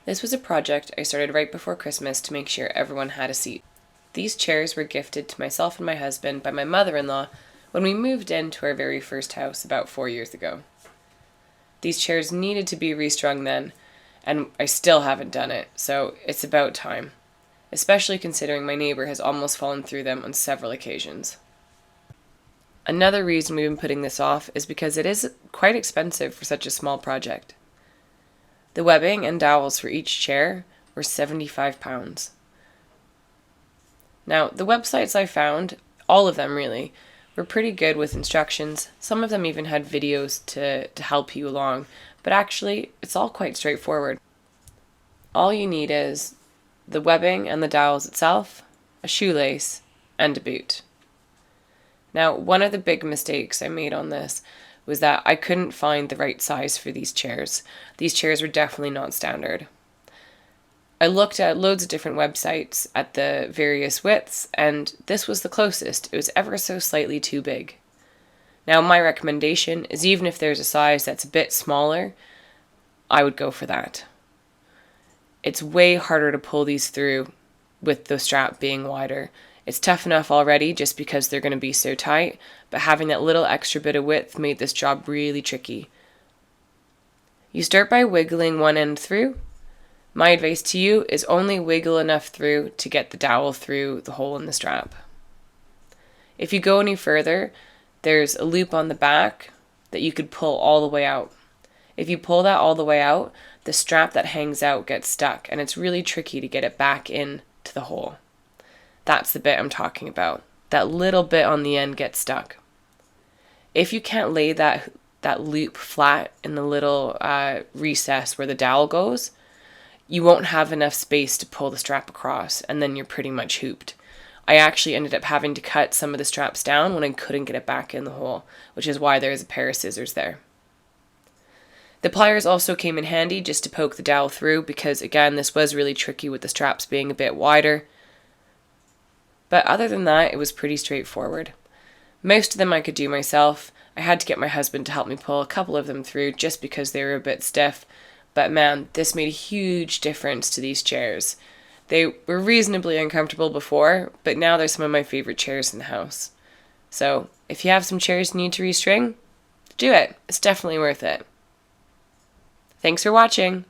This was a project I started right before Christmas to make sure everyone had a seat. These chairs were gifted to myself and my husband by my mother-in-law when we moved into our very first house about 4 years ago. These chairs needed to be restrung then, and I still haven't done it, so it's about time, especially considering my neighbor has almost fallen through them on several occasions. Another reason we've been putting this off is because it is quite expensive for such a small project. The webbing and dowels for each chair were £75. Now, the websites I found, all of them really, were pretty good with instructions. Some of them even had videos to help you along, but actually, it's all quite straightforward. All you need is the webbing and the dowels itself, a shoelace, and a boot. Now, one of the big mistakes I made on this was that I couldn't find the right size for these chairs. These chairs were definitely not standard. I looked at loads of different websites at the various widths, and this was the closest. It was ever so slightly too big. Now, my recommendation is even if there's a size that's a bit smaller, I would go for that. It's way harder to pull these through with the strap being wider. It's tough enough already just because they're going to be so tight, but having that little extra bit of width made this job really tricky. You start by wiggling one end through. My advice to you is only wiggle enough through to get the dowel through the hole in the strap. If you go any further, there's a loop on the back that you could pull all the way out. If you pull that all the way out, the strap that hangs out gets stuck, and it's really tricky to get it back in to the hole. That's the bit I'm talking about. That little bit on the end gets stuck. If you can't lay that loop flat in the little recess where the dowel goes, you won't have enough space to pull the strap across, and then you're pretty much hooped. I actually ended up having to cut some of the straps down when I couldn't get it back in the hole, which is why there's a pair of scissors there. The pliers also came in handy just to poke the dowel through because, again, this was really tricky with the straps being a bit wider. But other than that, it was pretty straightforward. Most of them I could do myself. I had to get my husband to help me pull a couple of them through just because they were a bit stiff. But man, this made a huge difference to these chairs. They were reasonably uncomfortable before, but now they're some of my favorite chairs in the house. So if you have some chairs you need to restring, do it. It's definitely worth it. Thanks for watching.